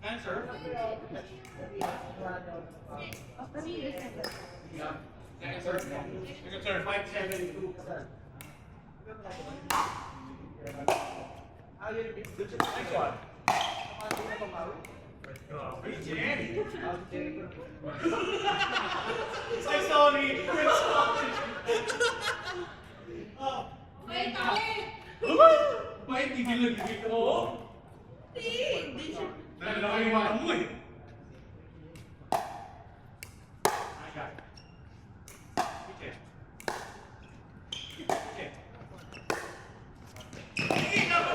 Answer. Second serve. Second serve. 5-7-2. Next one. Ay, sorry. Wait, wait! Wait, tigil lang dito. Oo. Hindi siya. Nalala yung mata mo eh. I got it. Okay. Okay. Tingnan mo,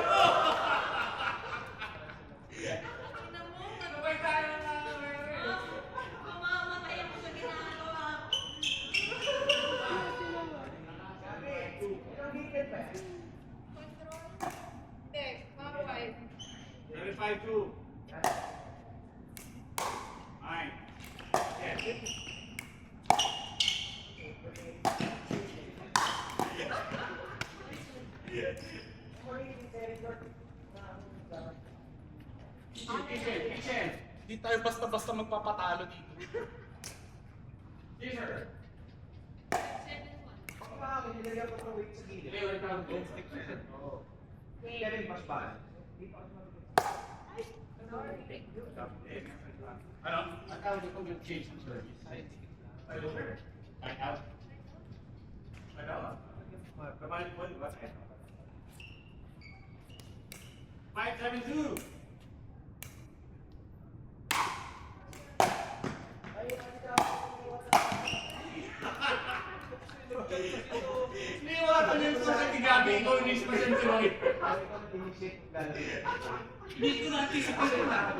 Sabay tayo na. mamamatay ako sa ginagawa ko. Control. Hindi, mga 35-2. Nine. Ten. Kitchen. Hindi tayo basta-basta magpapatalo dito. Yes, sir. 7-1. Delivery count. Ano? Ang tawag ito yung change ng service. Ay, over. Back out. Ano? Pabalik mo, di ba? 5-7-2. Hindi mo ka yung sa tigabi, ikaw inis pa siya si Roy. Hindi ko na-anticipate na.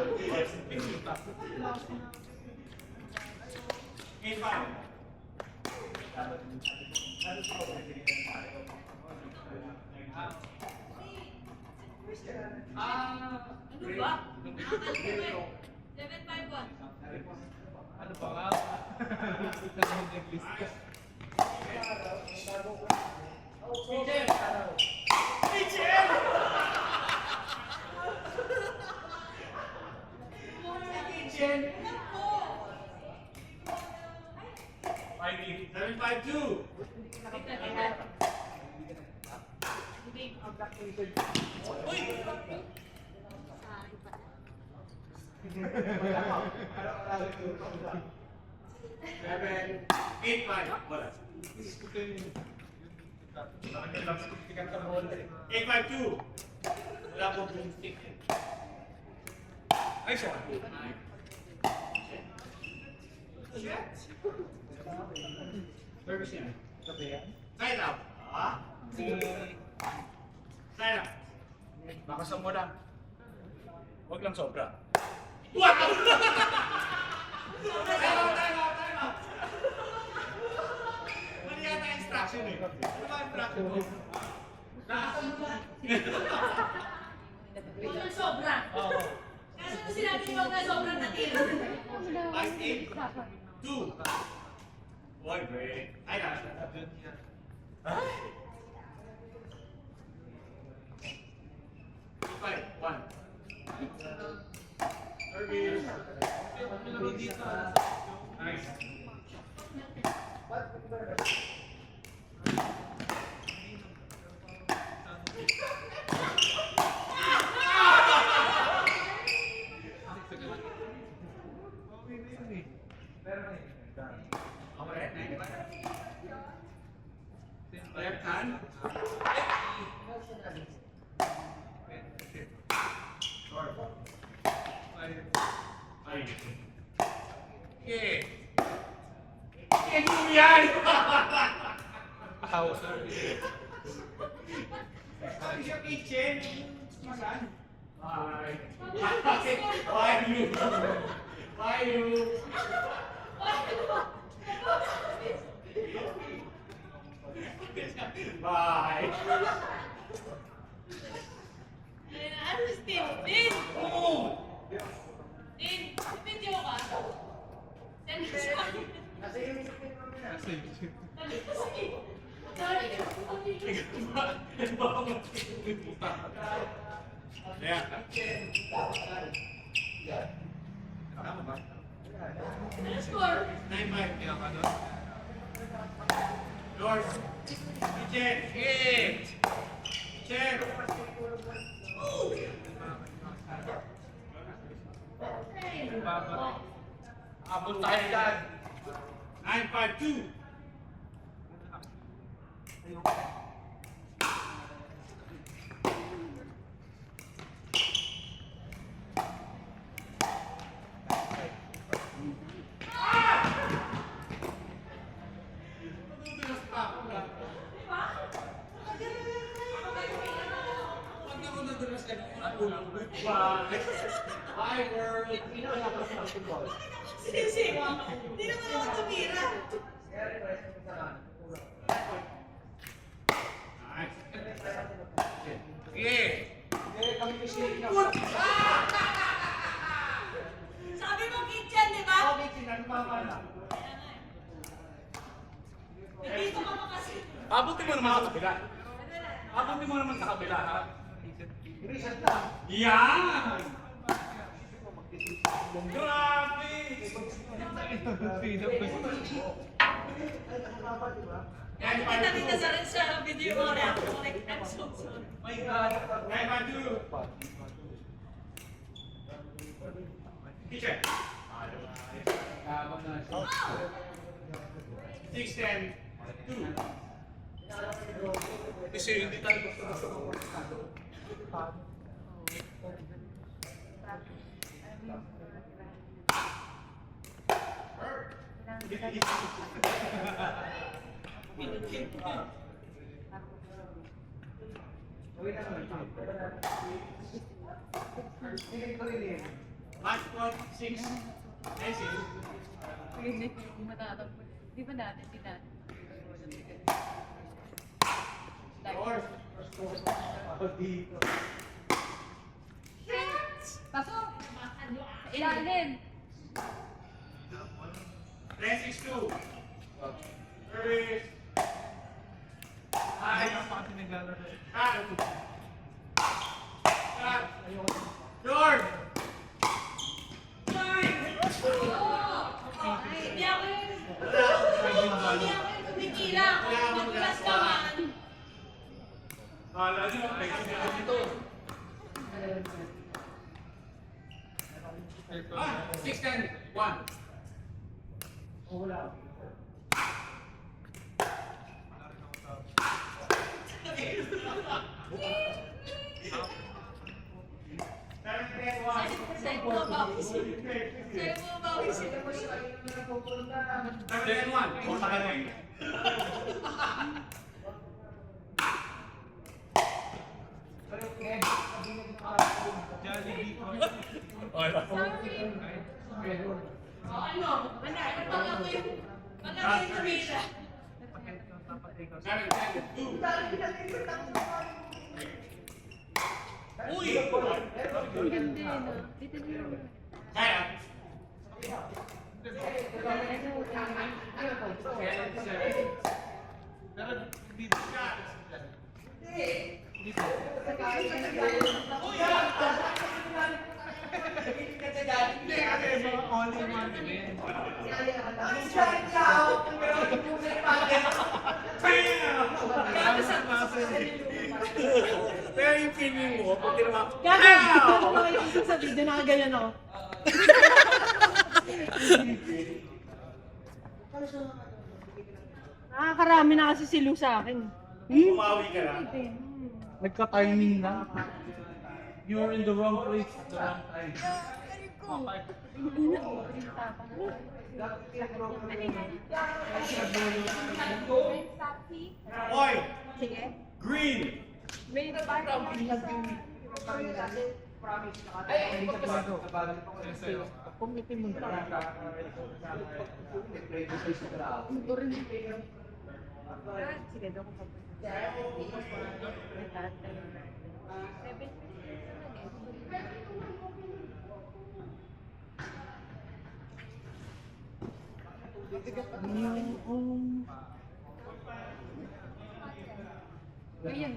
8-5. Ano ba? Ang 7-5-1. Ano pa nga? Nag-list ka. Kitchen! Kitchen! Kitchen! 7-5-2. Uy! 8-5. Wala. 8-5-2. Wala pong boomstick. Nice one. Service yan. Side out. Ah? Side out. Bakasan mo lang. Huwag lang sobra. Wow! Time out, time out, time out. Mali yata instruction eh. Ano ba instruction mo? Nakasan mo lang. Huwag lang sobra. Oo. Kasi kung sinabi niyo huwag lang sobrang natin. 5-8-2. Boy, break. Ay, nasa. Ay! 5-1. Service. Nice. Left hand. Ay. Okay. Yan yung yan! How? Sabi siya kitchen. Masan? Bye. Bye you. Bye you. Bye. Ano, Steve? Din! Oh! Din! Video ka? Send mo sa akin. Sorry. Yeah. Abot tayo dyan. 952. Hi, world. Sisi, hindi naman ako tumira. Nice. Sige. Sabi mo kitchen, di ba? Dito ka pa kasi. Abutin mo naman sa kabila. Abutin mo naman sa kabila, ha? Yan! Grabe! Kita sa rin sa video mo rin ako. I'm so sorry. My God! 952. Teacher. 610. 2. Kasi hindi tayo gusto. Match point 6. Nancy. Hindi matatakot. Di ba dati? Di dati. Yours. Pasok! Ilalim! 362. Service. Hi. Cut. Cut. George. Hindi ako yung tumitira. Nagpulas ka man. Kala niyo, may ito. 610. 1. Sa'yo mo bawi sila. Sa'yo mo bawi sila. 1. O sa kanya. Ano? Wala ko yung tumira. 710. 2. Uy! Hindi, no? Dito din. Kaya. Pero yung feeling mo, pag ginawa, Gago! Ito sa video, nakaganyan ako. Nakakarami na kasi si Lu sa akin. Bumawi ka lang. Nagka-timing lang. You're in the wrong place at the wrong time. Boy! Sige. Green! Pumitin mo na. Sige, doon ko Ayan.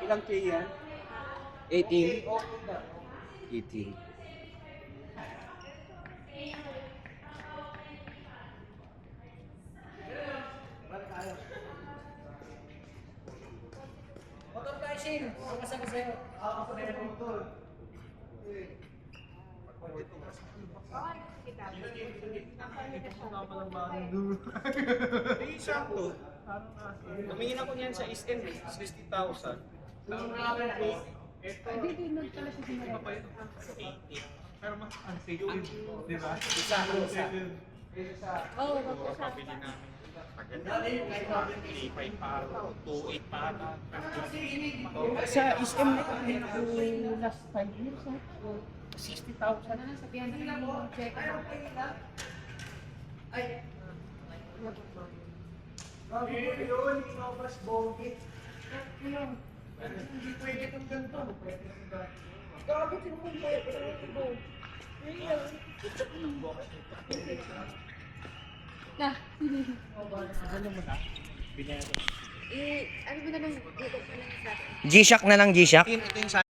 Ilang K yan? 18. 18. Eh, sakto. Tumingin ako niyan sa SM, 60,000. Hindi din pala siya simula. 80. Pero mas unsafe, di ba? Isa. Oo, tapos siya. Pabili namin. Paganda. 3.5 pa ata, 2.8 pa ata. Sa SM na kami ako last 5 years, 60,000. Sana nasabihan na lang yung check. Na. Binero. Ano ba na lang? G-Shock na lang, G-Shock. Ito yung